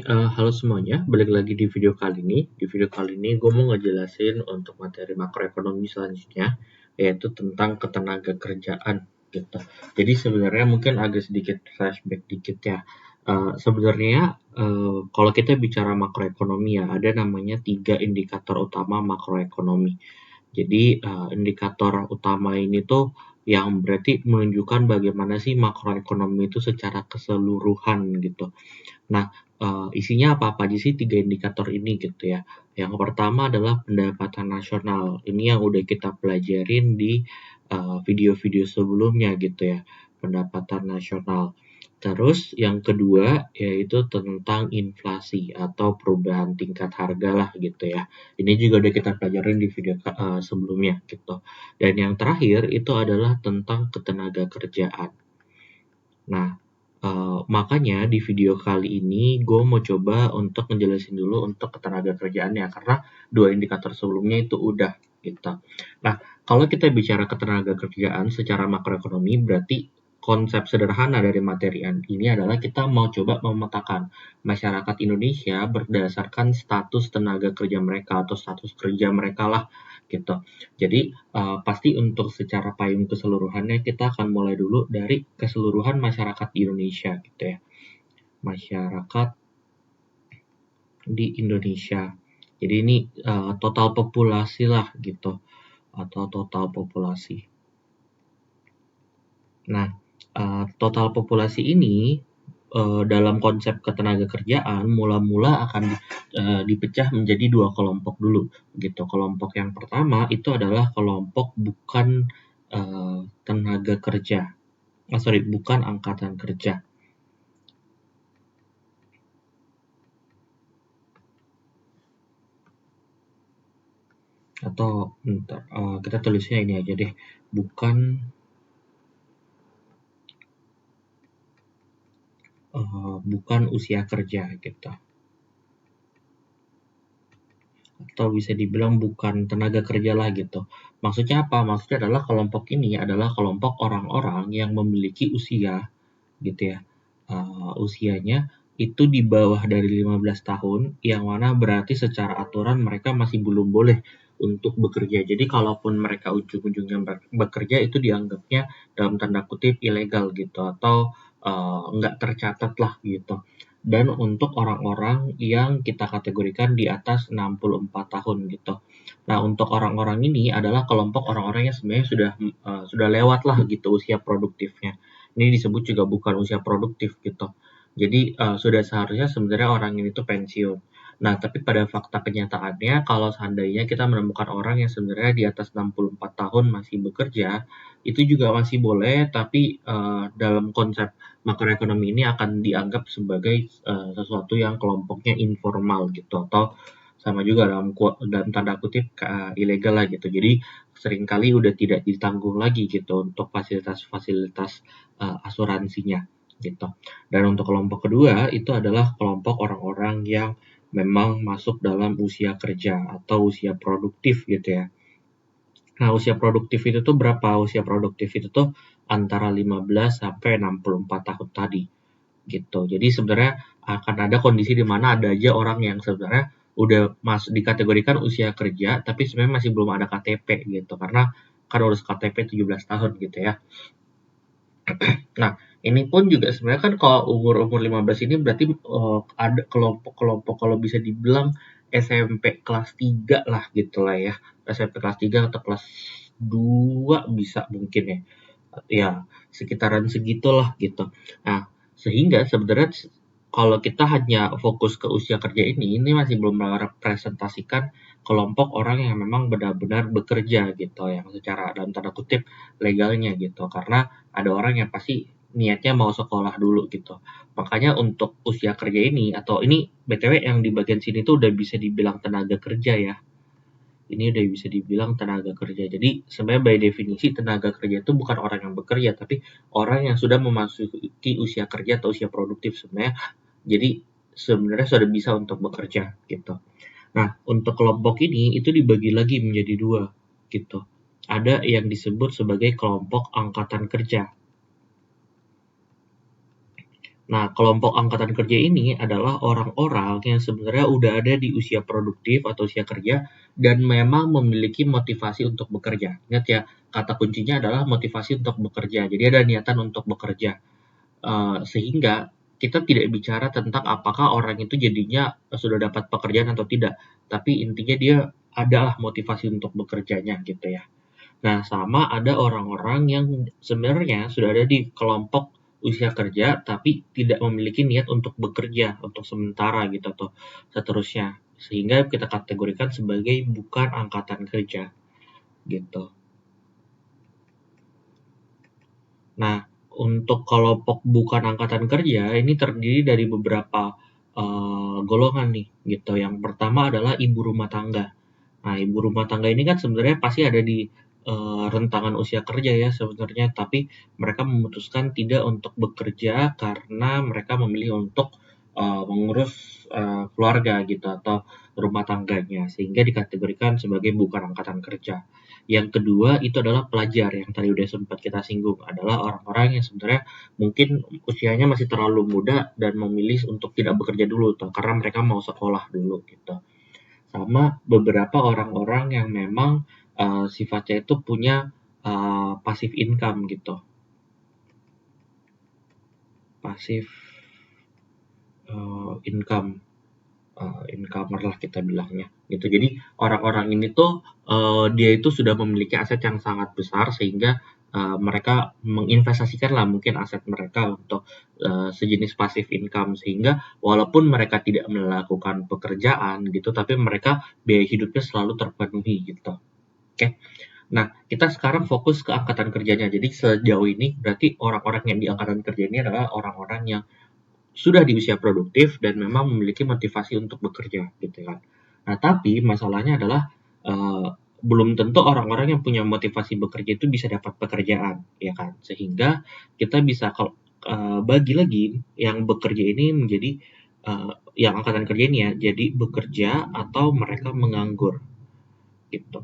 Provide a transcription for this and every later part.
Halo semuanya, balik lagi di video kali ini. Di video kali ini gue mau ngejelasin untuk materi makroekonomi selanjutnya, yaitu tentang ketenaga kerjaan gitu. Jadi sebenarnya mungkin agak sedikit flashback dikit ya. Sebenarnya kalau kita bicara makroekonomi ya, ada namanya 3 indikator utama makroekonomi. Jadi indikator utama ini tuh yang berarti menunjukkan bagaimana sih makroekonomi itu secara keseluruhan gitu. Nah, isinya apa-apa aja sih 3 indikator ini gitu ya. Yang pertama adalah pendapatan nasional. Ini yang udah kita pelajarin di video-video sebelumnya gitu ya, pendapatan nasional. Terus yang kedua yaitu tentang inflasi atau perubahan tingkat harga lah gitu ya. Ini juga udah kita pelajarin di video sebelumnya gitu. Dan yang terakhir itu adalah tentang ketenaga kerjaan. Nah, makanya di video kali ini gue mau coba untuk ngejelasin dulu untuk ketenaga kerjaannya karena 2 indikator sebelumnya itu udah gitu. Nah, kalau kita bicara ketenaga kerjaan secara makroekonomi berarti konsep sederhana dari materi ini adalah kita mau coba memetakan masyarakat Indonesia berdasarkan status tenaga kerja mereka atau status kerja mereka lah gitu. Jadi pasti untuk secara payung keseluruhannya kita akan mulai dulu dari keseluruhan masyarakat di Indonesia gitu ya. Masyarakat di Indonesia. Jadi ini total populasi lah gitu atau total populasi. Nah, total populasi ini dalam konsep ketenaga kerjaan mula-mula akan dipecah menjadi 2 kelompok dulu gitu. Kelompok yang pertama itu adalah kelompok bukan tenaga kerja. Bukan angkatan kerja. Atau kita tulisnya ini aja deh, bukan usia kerja gitu. Atau bisa dibilang bukan tenaga kerja lah gitu. Maksudnya apa? Maksudnya adalah kelompok ini adalah kelompok orang-orang yang memiliki usia gitu ya. Usianya itu di bawah dari 15 tahun, yang mana berarti secara aturan mereka masih belum boleh untuk bekerja. Jadi kalaupun mereka ujung-ujungnya bekerja itu dianggapnya dalam tanda kutip ilegal gitu atau nggak tercatat lah gitu. Dan untuk orang-orang yang kita kategorikan di atas 64 tahun gitu. Nah, untuk orang-orang ini adalah kelompok orang-orang yang sebenarnya sudah lewat lah gitu usia produktifnya. Ini disebut juga bukan usia produktif gitu. Jadi sudah seharusnya sebenarnya orang ini tuh pensiun. Nah, tapi pada fakta kenyataannya kalau seandainya kita menemukan orang yang sebenarnya di atas 64 tahun masih bekerja, itu juga masih boleh, tapi dalam konsep makroekonomi ini akan dianggap sebagai sesuatu yang kelompoknya informal gitu atau sama juga dalam tanda kutip ilegal lah gitu. Jadi seringkali udah tidak ditanggung lagi gitu untuk fasilitas-fasilitas asuransinya gitu. Dan untuk kelompok kedua itu adalah kelompok orang-orang yang memang masuk dalam usia kerja atau usia produktif gitu ya. Nah, usia produktif itu tuh berapa? Usia produktif itu tuh antara 15 sampai 64 tahun tadi gitu. Jadi sebenarnya akan ada kondisi di mana ada aja orang yang sebenarnya udah masuk dikategorikan usia kerja tapi sebenarnya masih belum ada KTP gitu karena kan urus KTP 17 tahun gitu ya. Nah, ini pun juga sebenarnya kan kalau umur-umur 15 ini berarti ada kelompok-kelompok kalau bisa dibilang SMP kelas 3 lah gitu lah ya. SMP kelas 3 atau kelas 2 bisa mungkin ya. Ya, sekitaran segitulah gitu. Nah, sehingga sebenarnya kalau kita hanya fokus ke usia kerja ini masih belum merepresentasikan kelompok orang yang memang benar-benar bekerja gitu, yang secara dalam tanda kutip legalnya gitu. Karena ada orang yang pasti niatnya mau sekolah dulu gitu. Makanya untuk usia kerja ini atau ini BTW yang di bagian sini tuh udah bisa dibilang tenaga kerja ya. Ini udah bisa dibilang tenaga kerja. Jadi sebenarnya by definisi tenaga kerja itu bukan orang yang bekerja, tapi orang yang sudah memasuki usia kerja atau usia produktif sebenarnya. Jadi sebenarnya sudah bisa untuk bekerja gitu. Nah, untuk kelompok ini itu dibagi lagi menjadi 2 gitu. Ada yang disebut sebagai kelompok angkatan kerja. Nah, kelompok angkatan kerja ini adalah orang-orang yang sebenarnya udah ada di usia produktif atau usia kerja dan memang memiliki motivasi untuk bekerja. Ingat ya, kata kuncinya adalah motivasi untuk bekerja. Jadi ada niatan untuk bekerja. Sehingga kita tidak bicara tentang apakah orang itu jadinya sudah dapat pekerjaan atau tidak, tapi intinya dia adalah motivasi untuk bekerjanya gitu ya. Nah, sama ada orang-orang yang sebenarnya sudah ada di kelompok usia kerja, tapi tidak memiliki niat untuk bekerja untuk sementara gitu atau seterusnya. Sehingga kita kategorikan sebagai bukan angkatan kerja gitu. Nah, untuk kelompok bukan angkatan kerja ini terdiri dari beberapa golongan nih gitu. Yang pertama adalah ibu rumah tangga. Nah, ibu rumah tangga ini kan sebenarnya pasti ada di rentangan usia kerja ya sebenarnya, tapi mereka memutuskan tidak untuk bekerja karena mereka memilih untuk mengurus keluarga gitu atau rumah tangganya, sehingga dikategorikan sebagai bukan angkatan kerja. Yang kedua itu adalah pelajar yang tadi udah sempat kita singgung, adalah orang-orang yang sebenarnya mungkin usianya masih terlalu muda dan memilih untuk tidak bekerja dulu tuh, karena mereka mau sekolah dulu gitu. Sama beberapa orang-orang yang memang sifatnya itu punya passive income gitu. Passive income, incomer lah kita bilangnya gitu. Jadi orang-orang ini tuh dia itu sudah memiliki aset yang sangat besar sehingga mereka menginvestasikan lah mungkin aset mereka untuk sejenis passive income, sehingga walaupun mereka tidak melakukan pekerjaan gitu, tapi mereka biaya hidupnya selalu terpenuhi gitu. Oke. Nah, kita sekarang fokus ke angkatan kerjanya. Jadi sejauh ini berarti orang-orang yang di angkatan kerja ini adalah orang-orang yang sudah di usia produktif dan memang memiliki motivasi untuk bekerja gitu kan. Nah, tapi masalahnya adalah uh, belum tentu orang-orang yang punya motivasi bekerja itu bisa dapat pekerjaan, ya kan? Sehingga kita bisa bagi lagi yang bekerja ini menjadi yang angkatan kerja ini ya, jadi bekerja atau mereka menganggur gitu.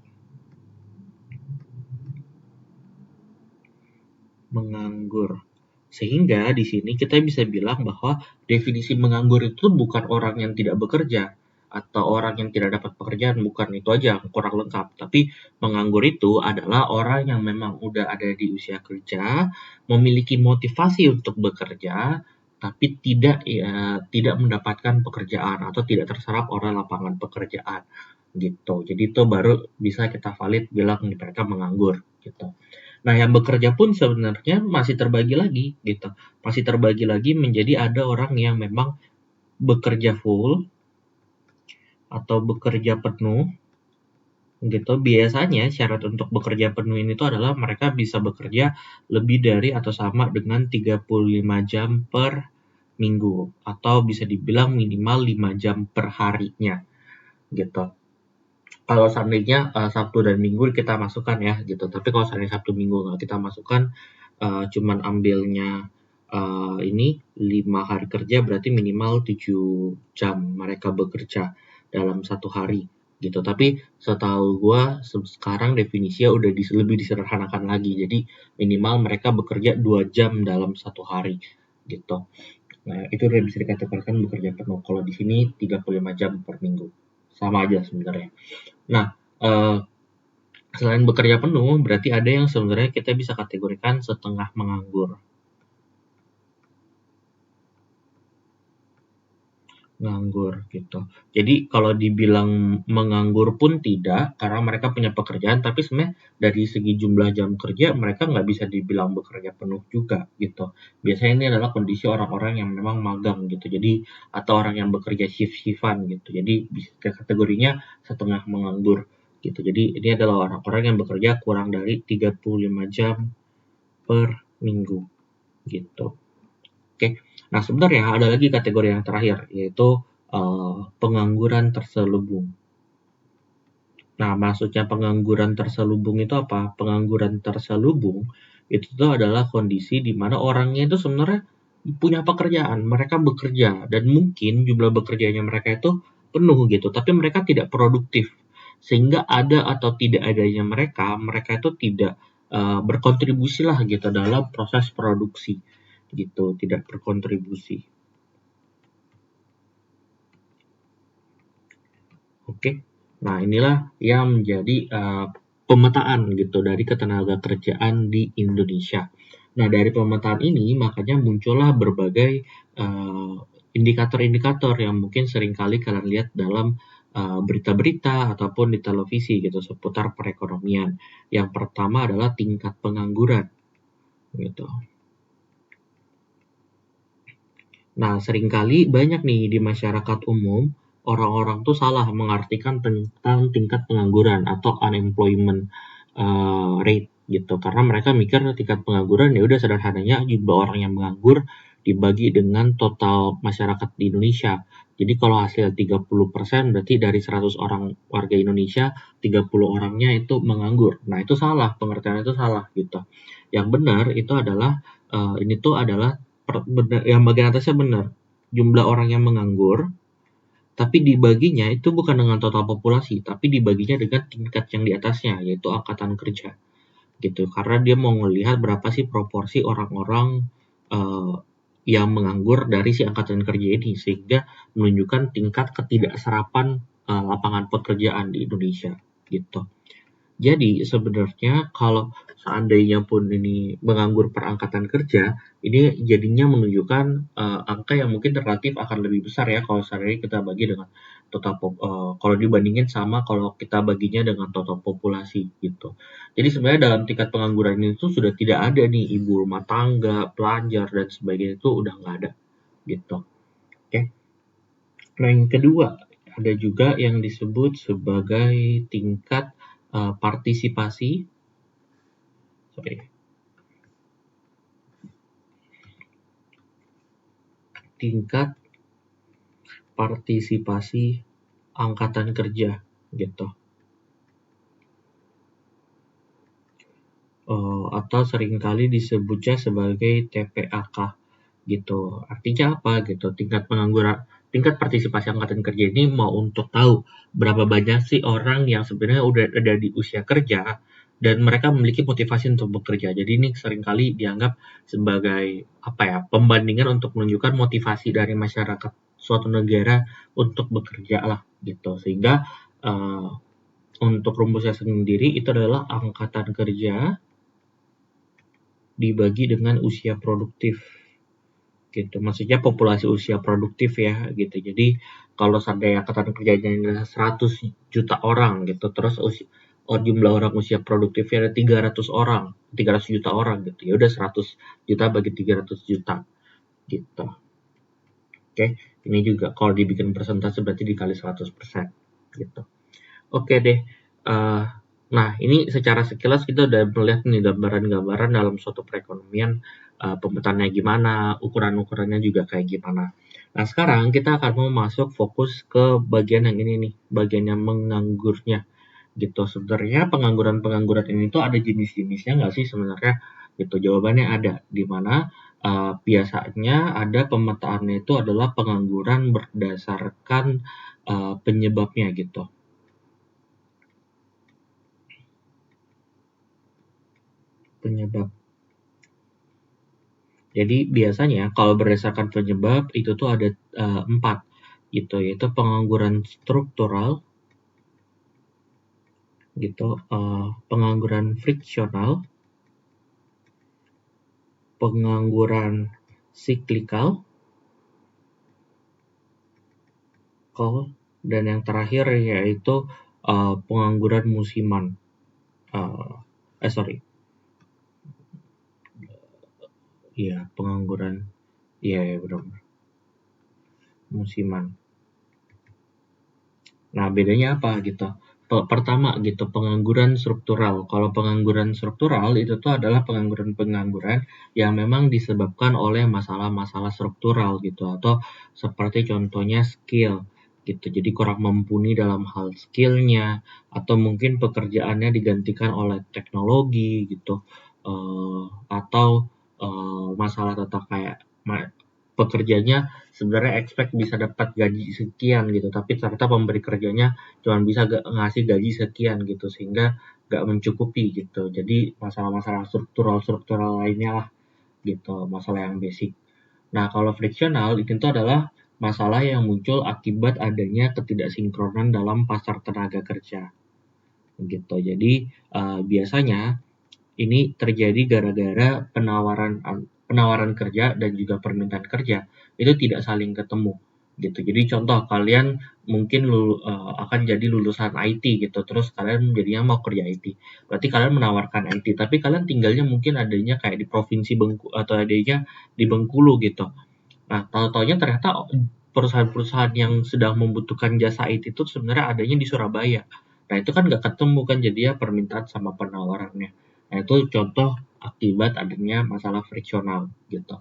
Menganggur. Sehingga di sini kita bisa bilang bahwa definisi menganggur itu bukan orang yang tidak bekerja atau orang yang tidak dapat pekerjaan, bukan itu aja kurang lengkap. Tapi menganggur itu adalah orang yang memang udah ada di usia kerja, memiliki motivasi untuk bekerja, tapi tidak mendapatkan pekerjaan atau tidak terserap oleh lapangan pekerjaan gitu. Jadi itu baru bisa kita valid bilang mereka menganggur gitu. Nah, yang bekerja pun sebenarnya masih terbagi lagi gitu. Masih terbagi lagi menjadi ada orang yang memang bekerja full atau bekerja penuh gitu. Biasanya syarat untuk bekerja penuh ini tuh adalah mereka bisa bekerja lebih dari atau sama dengan 35 jam per minggu atau bisa dibilang minimal 5 jam per harinya gitu. Kalau seandainya Sabtu dan Minggu kita masukkan ya gitu. Tapi kalau seandainya Sabtu Minggu nggak kita masukkan, cuman ambilnya ini 5 hari kerja, berarti minimal 7 jam mereka bekerja dalam satu hari gitu. Tapi setahu gua sekarang definisinya udah lebih disederhanakan lagi. Jadi minimal mereka bekerja 2 jam dalam satu hari gitu. Nah, itu udah bisa dikatakan bekerja penuh. Kalau di sini 35 jam per minggu. Sama aja sebenarnya. Nah, selain bekerja penuh, berarti ada yang sebenarnya kita bisa kategorikan setengah menganggur. Nganggur gitu. Jadi kalau dibilang menganggur pun tidak, karena mereka punya pekerjaan, tapi sebenarnya dari segi jumlah jam kerja mereka nggak bisa dibilang bekerja penuh juga gitu. Biasanya ini adalah kondisi orang-orang yang memang magang gitu. Jadi atau orang yang bekerja shift-shiftan gitu. Jadi bisa kategorinya setengah menganggur gitu. Jadi ini adalah orang-orang yang bekerja kurang dari 35 jam per minggu gitu. Oke. Nah, sebenarnya ada lagi kategori yang terakhir, yaitu pengangguran terselubung. Nah, maksudnya pengangguran terselubung itu apa? Pengangguran terselubung itu tuh adalah kondisi di mana orangnya itu sebenarnya punya pekerjaan, mereka bekerja dan mungkin jumlah bekerjanya mereka itu penuh gitu, tapi mereka tidak produktif. Sehingga ada atau tidak adanya mereka itu tidak berkontribusi lah gitu dalam proses produksi gitu, tidak berkontribusi. Oke. Nah, inilah yang menjadi pemetaan gitu dari ketenaga kerjaan di Indonesia. Nah, dari pemetaan ini makanya muncullah berbagai indikator-indikator yang mungkin seringkali kalian lihat dalam berita-berita ataupun di televisi gitu seputar perekonomian. Yang pertama adalah tingkat pengangguran gitu. Nah, seringkali banyak nih di masyarakat umum orang-orang tuh salah mengartikan tentang tingkat pengangguran atau unemployment rate gitu. Karena mereka mikir tingkat pengangguran ya udah sederhananya jumlah orang yang menganggur dibagi dengan total masyarakat di Indonesia. Jadi kalau hasil 30% berarti dari 100 orang warga Indonesia 30 orangnya itu menganggur. Nah, itu salah, pengertian itu salah gitu. Yang benar itu adalah ini tuh adalah yang bagian atasnya benar. Jumlah orang yang menganggur, tapi dibaginya itu bukan dengan total populasi, tapi dibaginya dengan tingkat yang di atasnya, yaitu angkatan kerja. Gitu. Karena dia mau melihat berapa sih proporsi orang-orang yang menganggur dari si angkatan kerja ini, sehingga menunjukkan tingkat ketidakserapan lapangan pekerjaan di Indonesia. Gitu. Jadi sebenarnya kalau seandainya pun ini menganggur per angkatan kerja, ini jadinya menunjukkan angka yang mungkin relatif akan lebih besar ya kalau seandainya kita bagi dengan kalau dibandingin sama kalau kita baginya dengan total populasi gitu. Jadi sebenarnya dalam tingkat pengangguran itu sudah tidak ada nih ibu rumah tangga, pelajar dan sebagainya itu udah nggak ada gitu. Oke. Nah, yang kedua ada juga yang disebut sebagai tingkat partisipasi tingkat partisipasi angkatan kerja gitu. Atau seringkali disebutnya sebagai TPAK gitu. Artinya apa gitu? Tingkat partisipasi angkatan kerja ini mau untuk tahu berapa banyak sih orang yang sebenarnya udah ada di usia kerja dan mereka memiliki motivasi untuk bekerja. Jadi ini seringkali dianggap sebagai pembandingan untuk menunjukkan motivasi dari masyarakat suatu negara untuk bekerja lah gitu. Sehingga untuk rumusnya sendiri itu adalah angkatan kerja dibagi dengan usia produktif gitu. Maksudnya populasi usia produktif ya gitu. Jadi kalau seandainya angkatan kerjanya 100 juta orang gitu, terus jumlah orang usia produktifnya ada 300 orang, 300 juta orang gitu. Ya udah 100 juta bagi 300 juta gitu. Oke, ini juga kalau dibikin persentase berarti dikali 100% gitu. Oke deh. Nah, ini secara sekilas kita udah melihat nih gambaran-gambaran dalam suatu perekonomian, pemetaannya gimana, ukuran-ukurannya juga kayak gimana. Nah, sekarang kita akan mau masuk fokus ke bagian yang ini nih, bagian yang menganggurnya gitu. Sebenarnya pengangguran-pengangguran ini tuh ada jenis-jenisnya nggak sih sebenarnya? Gitu. Jawabannya ada, di mana biasanya ada pemetaannya itu adalah pengangguran berdasarkan penyebabnya gitu. Penyebab. Jadi biasanya kalau berdasarkan penyebab itu tuh ada 4 gitu, yaitu pengangguran struktural gitu, pengangguran friksional, pengangguran siklikal, dan yang terakhir yaitu pengangguran musiman. Iya, pengangguran. Iya, benar. Musiman. Nah, bedanya apa gitu? Pertama gitu, pengangguran struktural. Kalau pengangguran struktural itu tuh adalah pengangguran-pengangguran yang memang disebabkan oleh masalah-masalah struktural gitu, atau seperti contohnya skill gitu. Jadi kurang mumpuni dalam hal skillnya, atau mungkin pekerjaannya digantikan oleh teknologi gitu, atau masalah tentang kayak pekerjanya sebenarnya expect bisa dapat gaji sekian gitu, tapi ternyata pemberi kerjanya cuma bisa ngasih gaji sekian gitu, sehingga nggak mencukupi gitu. Jadi masalah-masalah struktural lainnya lah gitu, masalah yang basic. Nah, kalau friksional itu adalah masalah yang muncul akibat adanya ketidaksinkronan dalam pasar tenaga kerja gitu. Jadi biasanya ini terjadi gara-gara penawaran kerja dan juga permintaan kerja itu tidak saling ketemu gitu. Jadi contoh kalian mungkin akan jadi lulusan IT gitu, terus kalian jadinya mau kerja IT. Berarti kalian menawarkan IT, tapi kalian tinggalnya mungkin adanya kayak di provinsi Bengkulu atau adanya di Bengkulu gitu. Nah, tahu-taunya ternyata perusahaan-perusahaan yang sedang membutuhkan jasa IT itu sebenarnya adanya di Surabaya. Nah, itu kan nggak ketemu kan jadi ya permintaan sama penawarannya. Nah, itu contoh akibat adanya masalah friksional gitu.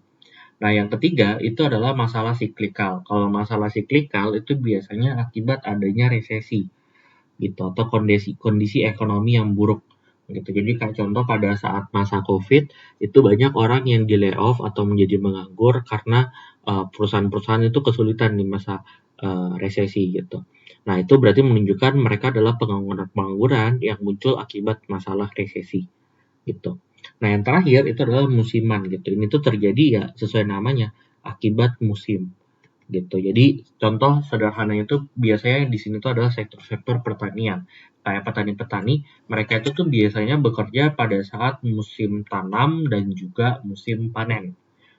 Nah, yang ketiga itu adalah masalah siklikal. Kalau masalah siklikal itu biasanya akibat adanya resesi gitu atau kondisi ekonomi yang buruk gitu. Jadi kayak contoh pada saat masa Covid itu banyak orang yang di layoff atau menjadi menganggur karena perusahaan-perusahaan itu kesulitan di masa resesi gitu. Nah, itu berarti menunjukkan mereka adalah pengangguran yang muncul akibat masalah resesi gitu. Nah, yang terakhir itu adalah musiman gitu. Ini tuh terjadi ya sesuai namanya akibat musim gitu. Jadi contoh sederhananya itu biasanya di sini tuh adalah sektor-sektor pertanian. Kayak petani-petani, mereka itu tuh biasanya bekerja pada saat musim tanam dan juga musim panen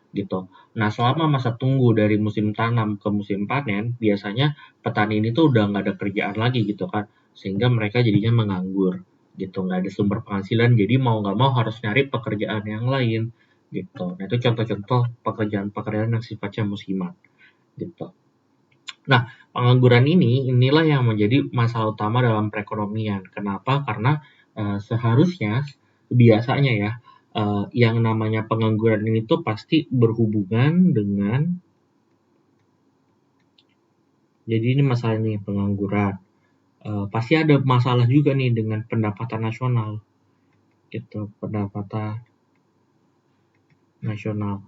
gitu. Nah, selama masa tunggu dari musim tanam ke musim panen, biasanya petani ini tuh udah nggak ada kerjaan lagi gitu kan, sehingga mereka jadinya menganggur gitu, nggak ada sumber penghasilan, jadi mau nggak mau harus nyari pekerjaan yang lain gitu. Nah, itu contoh-contoh pekerjaan-pekerjaan yang sifatnya musiman gitu. Nah, pengangguran inilah yang menjadi masalah utama dalam perekonomian. Kenapa? Karena seharusnya biasanya ya yang namanya pengangguran ini tuh pasti berhubungan dengan, jadi ini masalah nih pengangguran. Pasti ada masalah juga nih dengan pendapatan nasional gitu, pendapatan nasional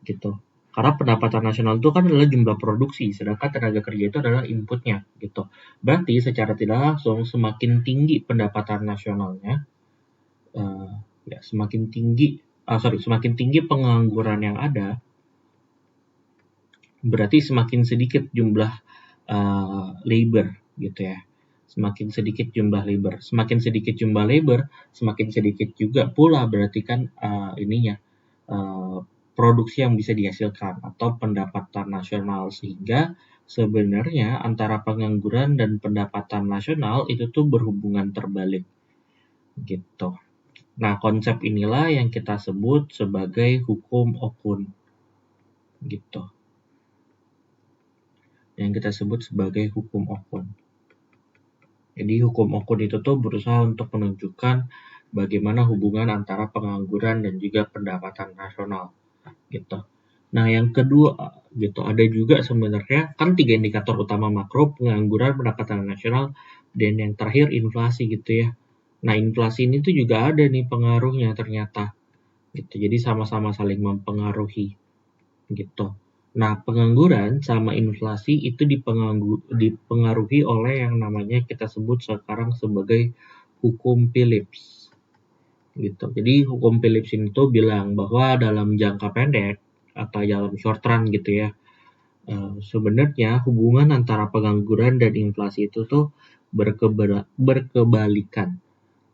gitu. Karena pendapatan nasional itu kan adalah jumlah produksi, sedangkan tenaga kerja itu adalah inputnya gitu. Berarti secara tidak langsung semakin tinggi pendapatan nasionalnya, ya semakin tinggi pengangguran yang ada, berarti semakin sedikit jumlah labor gitu ya. Semakin sedikit jumlah labor, semakin sedikit juga pula berarti kan produksi yang bisa dihasilkan atau pendapatan nasional, sehingga sebenarnya antara pengangguran dan pendapatan nasional itu tuh berhubungan terbalik gitu. Nah, konsep inilah yang kita sebut sebagai hukum Okun gitu. Yang kita sebut sebagai hukum Okun. Jadi hukum Okun itu tuh berusaha untuk menunjukkan bagaimana hubungan antara pengangguran dan juga pendapatan nasional gitu. Nah, yang kedua gitu, ada juga sebenarnya kan 3 indikator utama makro, pengangguran, pendapatan nasional, dan yang terakhir inflasi gitu ya. Nah, inflasi ini tuh juga ada nih pengaruhnya ternyata gitu. Jadi sama-sama saling mempengaruhi gitu. Nah, pengangguran sama inflasi itu dipengaruhi oleh yang namanya kita sebut sekarang sebagai hukum Phillips gitu. Jadi hukum Phillips ini tuh bilang bahwa dalam jangka pendek atau dalam short run gitu ya, sebenarnya hubungan antara pengangguran dan inflasi itu tuh berkebalikan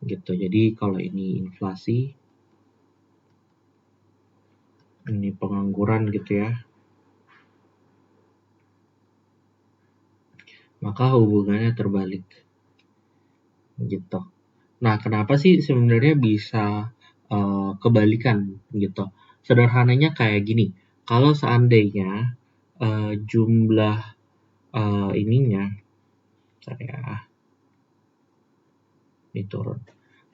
gitu. Jadi kalau ini inflasi, ini pengangguran gitu ya, maka hubungannya terbalik gitu. Nah, kenapa sih sebenarnya bisa kebalikan gitu? Sederhananya kayak gini, kalau seandainya jumlah ininya, saya ini turun.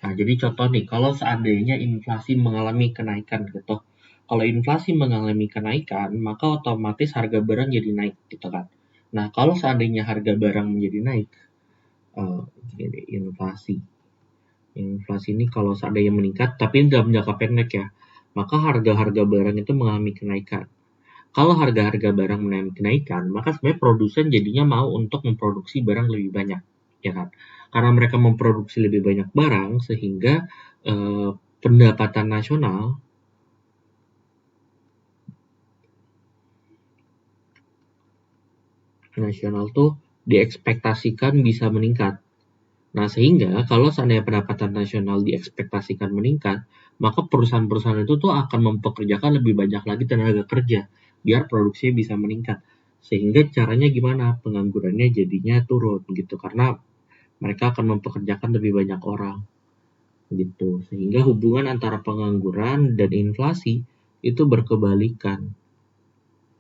Nah, jadi contoh nih, kalau seandainya inflasi mengalami kenaikan gitu, kalau inflasi mengalami kenaikan, maka otomatis harga barang jadi naik gitu kan. Nah, kalau seandainya harga barang menjadi naik, jadi inflasi. Inflasi ini kalau seandainya meningkat, tapi dalam jangka pendek ya, maka harga-harga barang itu mengalami kenaikan. Kalau harga-harga barang mengalami kenaikan, maka sebenarnya produsen jadinya mau untuk memproduksi barang lebih banyak, ya kan? Karena mereka memproduksi lebih banyak barang, sehingga pendapatan nasional nasional tuh diekspektasikan bisa meningkat. Nah, sehingga kalau seandainya pendapatan nasional diekspektasikan meningkat, maka perusahaan-perusahaan itu tuh akan mempekerjakan lebih banyak lagi tenaga kerja biar produksinya bisa meningkat. Sehingga caranya gimana? Penganggurannya jadinya turun gitu karena mereka akan mempekerjakan lebih banyak orang gitu. Sehingga hubungan antara pengangguran dan inflasi itu berkebalikan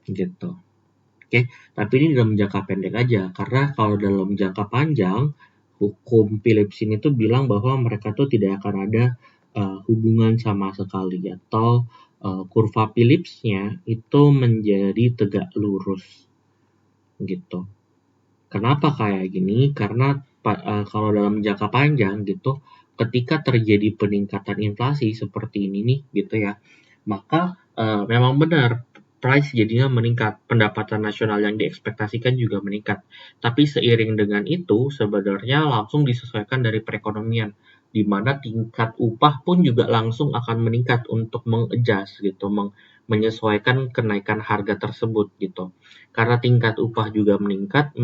gitu. Oke, tapi ini dalam jangka pendek aja karena kalau dalam jangka panjang hukum Phillips ini tuh bilang bahwa mereka tuh tidak akan ada hubungan sama sekali atau kurva Phillips-nya itu menjadi tegak lurus gitu. Kenapa kayak gini? Karena kalau dalam jangka panjang gitu, ketika terjadi peningkatan inflasi seperti ini nih gitu ya, maka memang benar price jadinya meningkat, pendapatan nasional yang diekspektasikan juga meningkat. Tapi seiring dengan itu sebenarnya langsung disesuaikan dari perekonomian, di mana tingkat upah pun juga langsung akan meningkat untuk mengadjust gitu, menyesuaikan kenaikan harga tersebut gitu. Karena tingkat upah juga meningkat,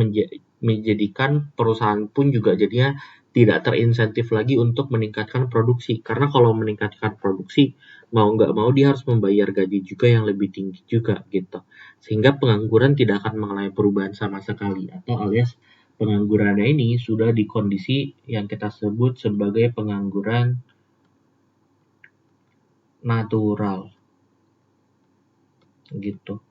menjadikan perusahaan pun juga jadinya tidak terinsentif lagi untuk meningkatkan produksi. Karena kalau meningkatkan produksi, mau nggak mau dia harus membayar gaji juga yang lebih tinggi juga gitu. Sehingga pengangguran tidak akan mengalami perubahan sama sekali. Atau alias penganggurannya ini sudah di kondisi yang kita sebut sebagai pengangguran natural gitu.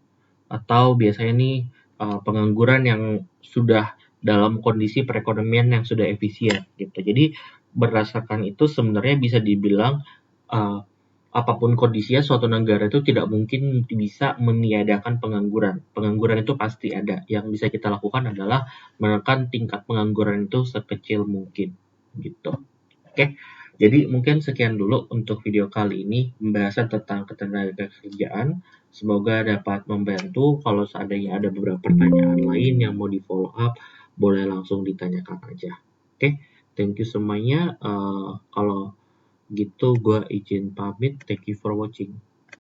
Atau biasanya nih pengangguran yang sudah dalam kondisi perekonomian yang sudah efisien gitu. Jadi berdasarkan itu sebenarnya bisa dibilang apapun kondisinya suatu negara itu tidak mungkin bisa meniadakan pengangguran. Pengangguran itu pasti ada. Yang bisa kita lakukan adalah menekan tingkat pengangguran itu sekecil mungkin gitu. Oke. Jadi mungkin sekian dulu untuk video kali ini pembahasan tentang ketenagakerjaan. Semoga dapat membantu. Kalau seandainya ada beberapa pertanyaan lain yang mau di follow up, boleh langsung ditanyakan aja. Oke, thank you semuanya. Kalau gitu gue izin pamit. Thank you for watching.